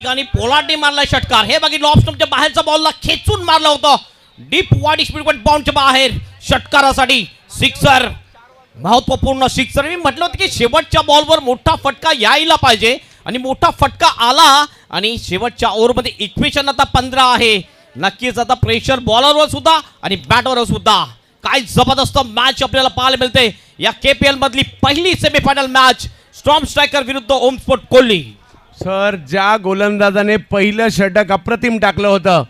आणि पोलार्डने मारला षटकार. हे बघितलं ऑफ स्टंपच्या बाहेरचा बॉलला खेचून मारलं होतं. डीप वाईड स्पीड बाउंडच्या बाहेर षटकारासाठी सिक्सर, महत्वपूर्ण सिक्सर. मी म्हटलं होतं की शेवटच्या बॉलवर मोठा फटका यायला पाहिजे आणि मोठा फटका आला आणि शेवटच्या ओव्हरमध्ये इक्वेशन आता 15 आहे. नक्कीच आता प्रेशर बॉलरवर सुद्धा आणि बॅटवर सुद्धा. काय जबरदस्त मॅच आपल्याला पाहायला मिळते. या केपीएल मधली पहिली सेमीफायनल मॅच स्टॉर्म स्ट्रायकर विरुद्ध ओम स्पोर्ट कोल्ही. सर, ज्या गोलंदाजाने पहिलं षटक अप्रतिम टाकलं होतं,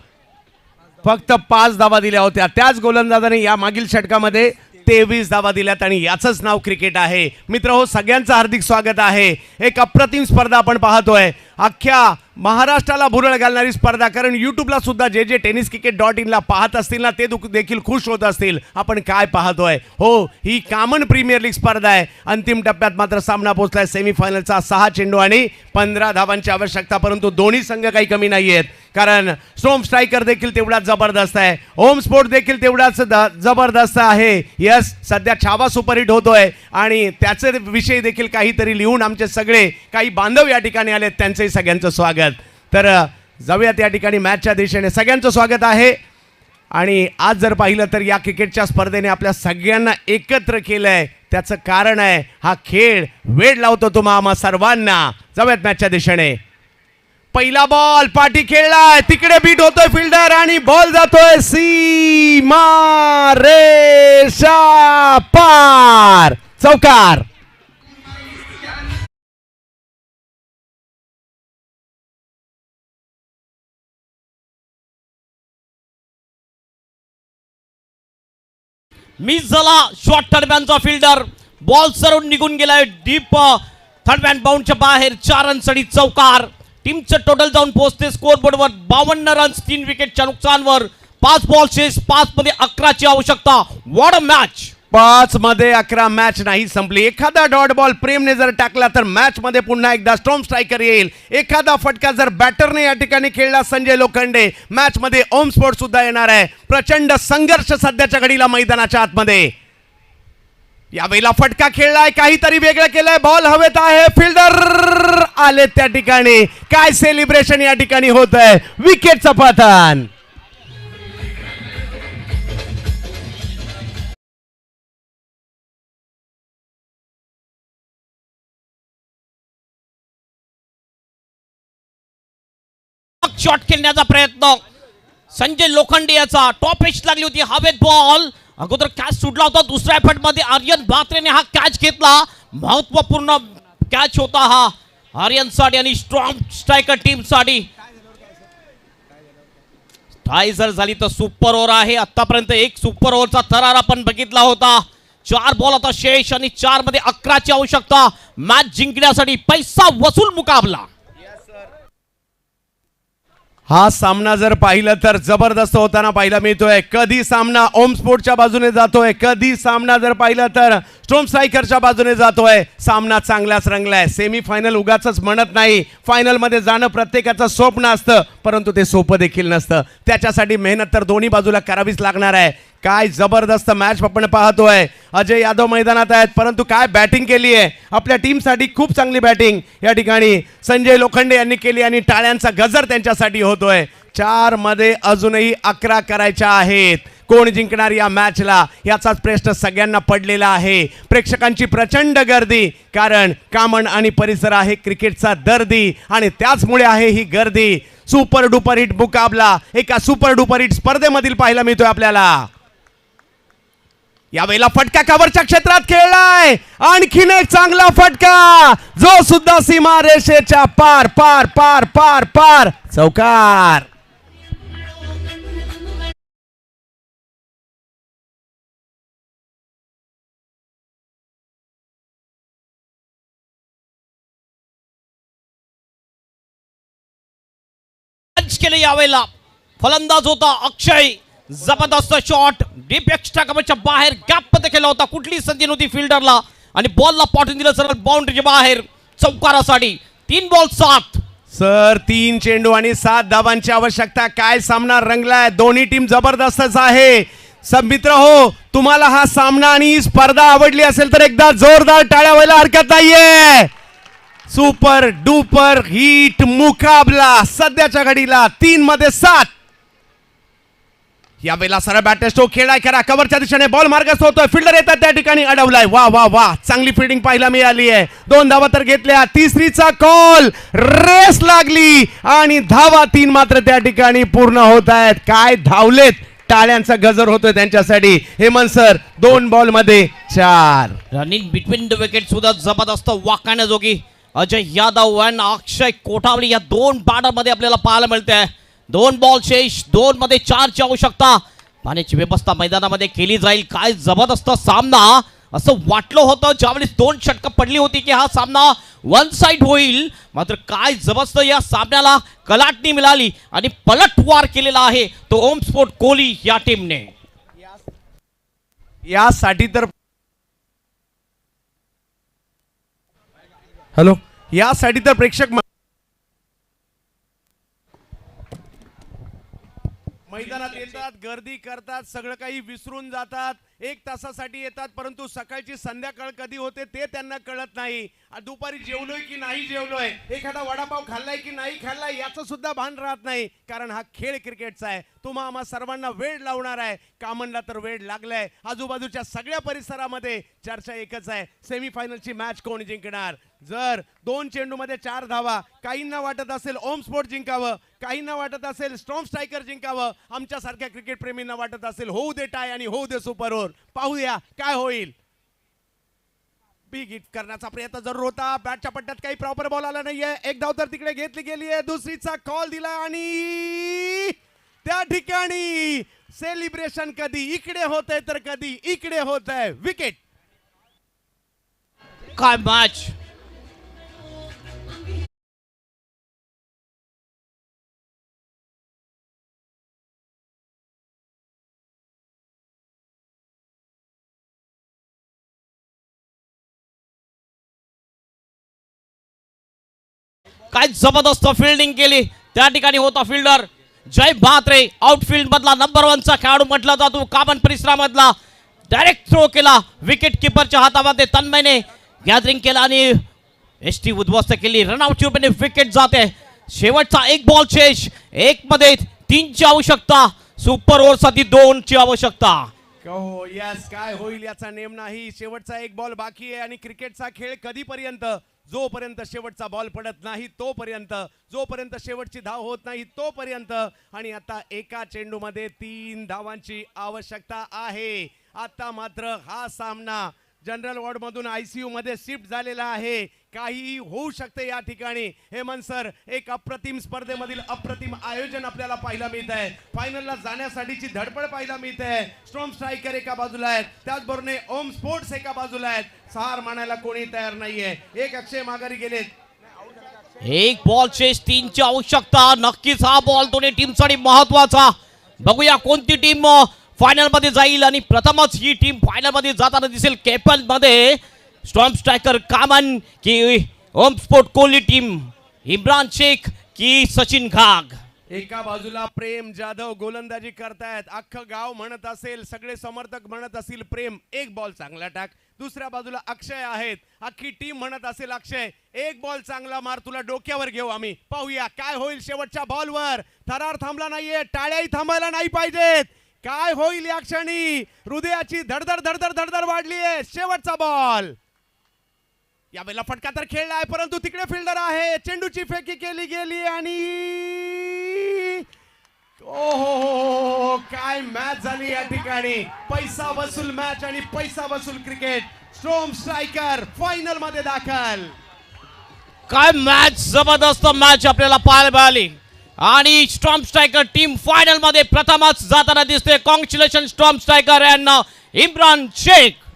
फक्त 5 धावा दिल्या होत्या, त्याच गोलंदाजाने या मागील षटकामध्ये 23 धावा दिल्यात आणि याचंच नाव क्रिकेट आहे. मित्र हो, सगळ्यांचं हार्दिक स्वागत आहे. एक अप्रतिम स्पर्धा आपण पाहतोय. अख्ख्या महाराष्ट्राला भुरळ घालणारी स्पर्धा. कारण यूट्यूबला सुद्धा जे tenniscricket.in ला पाहत असतील ना, ते देखील खुश होत असतील. आपण काय पाहतोय? हो, ही कॉमन प्रीमियर लीग स्पर्धा आहे. अंतिम टप्प्यात मात्र सामना पोहोचलाय सेमीफायनलचा. 6 चेंडू आणि 15 धावांची आवश्यकता. परंतु दोन्ही संघ काही कमी नाही आहेत. कारण स्टॉर्म स्ट्रायकर देखील तेवढाच जबरदस्त आहे, ओम स्पोर्ट देखील तेवढाच जबरदस्त आहे. यस, सध्या छावा सुपरहिट होतोय आणि त्याचे विषयी देखील काहीतरी लिहून आमचे सगळे काही बांधव या ठिकाणी आलेत. त्यांचंही सगळ्यांचं स्वागत. तर जाऊयात या ठिकाणी मॅचच्या दिशेने. सगळ्यांचं स्वागत आहे. आणि आज जर पाहिलं तर या क्रिकेटच्या स्पर्धेने आपल्या सगळ्यांना एकत्र केलंय. त्याचं कारण आहे हा खेळ वेळ लावतो तुम्हा आम्हा सर्वांना. जाऊयात मॅचच्या दिशेने. पहिला बॉल पाठी खेळलाय, तिकडे बीट होतोय फिल्डर आणि बॉल जातोय सीमा रेषा पार. चौकार. मिस झाला शॉर्ट थर्डमॅनचा फिल्डर. बॉल सरवून निघून गेलाय डीप थर्डमॅन बाउंडच्या बाहेर. 4 रनसाठी चौकार. टीमचं टोटल जाऊन पोहोचते स्कोर बोर्डवर 52 रन्स 3 विकेटच्या नुकसानवर. 5 बॉल शेष, 5 मध्ये 11ची आवश्यकता. What a match. 5 मध्ये 11 मॅच नाही संपली. एखादा डॉट बॉल प्रेमने जर टाकला तर मॅच मध्ये पुन्हा एकदा स्टॉर्म स्ट्रायकर येईल. एखादा फटका जर बॅटरने या ठिकाणी खेळला संजय लोखंडे, मॅच मध्ये ओम स्पोर्ट सुद्धा येणार आहे. प्रचंड संघर्ष सध्याच्या घडीला मैदानाच्या आतमध्ये. यावेळेला फटका खेळलाय, काहीतरी वेगळं केलंय. बॉल हवेत आहे, फिल्डर आले त्या ठिकाणी. काय सेलिब्रेशन या ठिकाणी होत आहे. विकेटचं पतन. शॉट खेळण्याचा प्रयत्न संजय लोखंडे याचा. टॉप एज लागली होती, हवेत बॉल. अगोदर कॅच सुटला होता. दुसऱ्या एफर्ट मध्ये आर्यन बात्रेने हा कॅच घेतला. महत्वपूर्ण कॅच होता हा आर्यन साठी आणि स्ट्रॉंग स्ट्रायकर टीम साठी. टाय जर झाली तर सुपर ओव्हर आहे. आतापर्यंत एक सुपर ओव्हरचा थरार आपण बघितला होता. 4 बॉल आता शेष आणि 4 मध्ये 11ची आवश्यकता. मॅच जिंकण्यासाठी पैसा वसूल मुकाबला. हा सामना जर पाहिलं तर जबरदस्त होताना पाहायला मिळतोय. कधी सामना ओम स्पोर्टच्या बाजूने जातोय, कधी सामना जर पाहिलं तर स्टॉर्म स्ट्रायकरच्या बाजूने जातोय. सामना चांगलाच रंगलाय. सेमीफायनल उगाचच म्हणत नाही. फायनल मध्ये जाणं प्रत्येकाचं स्वप्न असतं, परंतु ते सोपं देखील नसतं. त्याच्यासाठी मेहनत तर दोन्ही बाजूला करावीच लागणार आहे. काय जबरदस्त मॅच आपण पाहतोय. अजय यादव मैदानात आहेत, परंतु काय बॅटिंग केली आहे आपल्या टीमसाठी. खूप चांगली बॅटिंग या ठिकाणी संजय लोखंडे यांनी केली आणि टाळ्यांचा गजर त्यांच्यासाठी होतोय. 4 मध्ये अजूनही 11 करायच्या आहेत. कोण जिंकणार या मॅचला याचाच प्रश्न सगळ्यांना पडलेला आहे. प्रेक्षकांची प्रचंड गर्दी, कारण कामन आणि परिसर आहे क्रिकेटचा दर्दी आणि त्याचमुळे आहे ही गर्दी. सुपर डुपर हिट मुकाबला एका सुपर डुपर हिट स्पर्धेमधील पाहायला मिळतोय आपल्याला. यावेळेला फटका कव्हरच्या क्षेत्रात खेळलाय. आणखीन एक चांगला फटका, जो सुद्धा सीमा रेषेच्या पार पार पार पार पार. चौकार. केले. यावेळेला फलंदाज होता अक्षय. जबरदस्त शॉट डीप एक्स्ट्रा कव्हरच्या बाहेर गॅप मध्ये केला होता. कुठली संधी नव्हती फिल्डरला आणि बॉलला पाठवून दिलं सरळ बाउंड्रीच्या बाहेर. चौकारासाठी 3 बॉल 7. सर, 3 चेंडू आणि 7 धावांची आवश्यकता. काय सामना रंगलाय. दोन्ही टीम जबरदस्तच आहे. सब मित्र हो, तुम्हाला हा सामना आणि ही स्पर्धा आवडली असेल तर एकदा जोरदार टाळ्या व्हायला हरकत नाहीये. सुपर डुपर हिट मुकाबला सध्याच्या घडीला 3 मध्ये 7. यावेळेला सरळ बॅटर स्ट्रोक खेळाय करा, कव्हरच्या दिशेने बॉल मार्गस्थ होतोय, फिल्डर येतात त्या ठिकाणी, अडवलाय. वा वा वा, चांगली फिल्डिंग पाहायला मिळाली आहे. 2 धावा तर घेतल्या, तिसरीचा कॉल, रेस लागली आणि धावा 3 मात्र त्या ठिकाणी पूर्ण होत आहेत. काय धावलेत, टाळ्यांचा गजर होतोय त्यांच्यासाठी. हेमंत सर 2 बॉल मध्ये 4. रनिंग बिटवीन द विकेट सुद्धा जबरदस्त वाकण्याजोगी अजय यादव आणि अक्षय कोठावली या 2 बाणामध्ये आपल्याला पाहायला मिळते. 2 बॉल शेष, 2 मध्ये 4 ची आवश्यकता. पाण्याची व्यवस्था मैदानामध्ये केली जाईल. काय जबरदस्त सामना, असं वाटलं होतं ज्यावेळेस 2 षटकं पडली होती की हा सामना वन साइड होईल, मात्र काय जबरदस्त या सामन्याला कलाटणी मिळाली आणि पलटवार केलेला आहे तो ओम स्पोर्ट कोहली या टीमने. यासाठी तर यासाठी तर प्रेक्षक मैदानात येतात, गर्दी करतात, सगळं काही विसरून जातात. 1 तासासाठी येतात, परंतु सकाळची संध्याकाळ कधी होते ते त्यांना कळत नाही. दुपारी जेवलोय की नाही जेवलोय, एखादा वडापाव खाल्लाय की नाही खाल्लाय याचं सुद्धा भान राहत नाही. कारण हा खेळ क्रिकेटचा आहे, तुम्हा आम्हा सर्वांना वेळ लावणार आहे. कामनला तर वेळ लागलाय. आजूबाजूच्या सगळ्या परिसरामध्ये चर्चा एकच आहे, सेमीफायनलची मॅच कोण जिंकणार. जर 2 चेंडूमध्ये 4 धावा, काहींना वाटत असेल ओम स्पोर्ट जिंकावं, काहींना वाटत असेल स्टॉर्म स्ट्रायकर जिंकावं, आमच्यासारख्या क्रिकेट प्रेमींना वाटत असेल होऊ दे टाय आणि होऊ दे सुपर ओव्हर. पाहूया काय होईल. बिग हिट करण्याचा प्रयत्न जरूर होता, बॅटच्या पट्ट्यात काही प्रॉपर बॉल आला नाहीये. 1 धाव तर तिकडे घेतली गेली आहे, दुसरीचा कॉल दिला आणि त्या ठिकाणी सेलिब्रेशन कधी इकडे होतंय तर कधी इकडे होतंय. विकेट. काय मॅच, काय जबरदस्त फिल्डिंग केली त्या ठिकाणी होता फिल्डर जय म्हात्रे. आउटफील्ड मधला नंबर 1 चा खेळाडू म्हटला जातो. कामन परिसरामधला डायरेक्ट थ्रो केला विकेट किपरच्या हातामध्ये. तन्मयने गॅदरिंग केला आणि एसटी उद्ध्वस्त केली. रनआउटची रूपाने विकेट जाते. शेवटचा 1 बॉल शेष, 1 मध्ये 3 ची आवश्यकता, सुपर ओव्हर साठी 2 ची आवश्यकता. हो यस, काय होईल याचा नेम नाही. शेवटचा 1 बॉल बाकी आहे आणि क्रिकेटचा खेळ कधीपर्यंत, जोपर्यंत शेवटचा बॉल पडत नाही तोपर्यंत, जोपर्यंत शेवटची धाव होत नाही तोपर्यंत. आणि आता एका चेंडूमध्ये 3 धावांची आवश्यकता आहे. आता मात्र हा सामना जनरल वॉर्ड मधून आयसीयू मध्ये शिफ्ट झालेला आहे. काही होऊ शकते या ठिकाणी. हेमंत सर, एक अप्रतिम स्पर्धेमधील अप्रतिम आयोजन आपल्याला पाहायला मिळत आहे. फायनलला जाण्यासाठीची धडपड पाहायला मिळते आहे. स्टॉर्म स्ट्रायकर एका बाजूला आहेत, त्याचबरोबर ओम स्पोर्ट्स एका बाजूला आहेत. हार मानायला कोणी तयार नाहीये. 1 अक्षय माघारी गेलेत. 1 बॉल शेष, 3 ची आवश्यकता. नक्कीच हा बॉल दोन्ही टीमसाठी महत्वाचा. बघूया कोणती टीम फायनल मध्ये जाईल आणि प्रथमच ही टीम फायनल मध्ये जाताना दिसेल. केपल मध्ये स्टॉर्म स्ट्रायकर कामन की ओम स्पोर्ट कोहली टीम, इम्रान शेख की सचिन घाग. एका बाजूला प्रेम जाधव गोलंदाजी करतायत, अख्खं गाव म्हणत असेल, सगळे समर्थक म्हणत असतील प्रेम 1 बॉल चांगला टाक. दुसऱ्या बाजूला अक्षय आहेत, अख्खी टीम म्हणत असेल अक्षय 1 बॉल चांगला मार, तुला डोक्यावर घेऊ आम्ही. पाहूया काय होईल शेवटच्या बॉलवर. थरार थांबला नाहीये, टाळ्याही थांबायला नाही पाहिजेत. काय होईल या क्षणी. हृदयाची धडधड धडधड धडधड वाढली आहे. शेवटचा बॉल. यावेळेला फटका तर खेळलाय, परंतु तिकडे फिल्डर आहे. चेंडूची फेकी केली गेली आणि ओहो, काय मॅच झाली या ठिकाणी. पैसा वसूल मॅच आणि पैसा वसूल क्रिकेट. स्टॉर्म स्ट्रायकर फायनल मध्ये दाखल. काय मॅच, जबरदस्त मॅच आपल्याला पाहायला मिळाली आणि स्टॉर्म स्ट्रायकर टीम फायनल मध्ये प्रथमच जाताना दिसते. Congratulation storm striker and Imran Shaikh.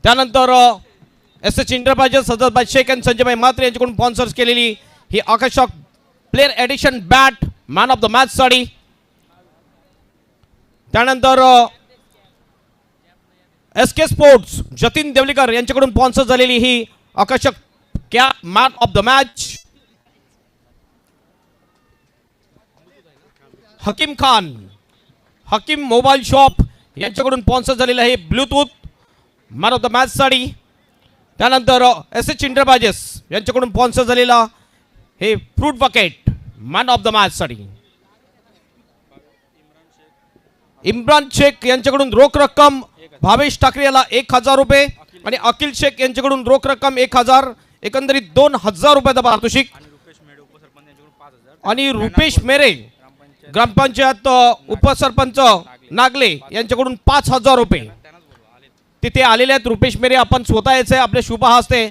त्यानंतर एस एच इंटरप्राइजेस सदर शेख अँड संजयभाई म्हात्रे यांच्याकडून स्पॉन्सर्स केलेली ही आकर्षक player edition bat man of the match साठी. त्यानंतर S K sports Jatin Deolikar यांच्याकडून स्पॉन्सर झालेली ही आकर्षक cap man of the match. Hakim Khan Hakim mobile shop यांच्याकडून स्पॉन्सर झालेलं आहे Bluetooth man of the match साठी. त्यानंतर एस एच इंटरप्राइजेस यांच्याकडून स्पॉन्सर झालेला हे fruit bucket man of the match साठी. इम्रान शेख यांच्याकडून रोख रक्कम भावेश ठाकरे याला 1000 रुपये आणि अखिल शेख यांच्याकडून रोख रक्कम 1000 एकंदरीत 2000 रुपयाचा पारितोषिक. आणि रुपेश मेरे ग्रामपंचायत उपसरपंच नागले यांच्याकडून 5000 रुपये तिथे आलेले आहेत. रुपेश मेरे आपण स्वतः यायचे आपल्या शुभ हस्ते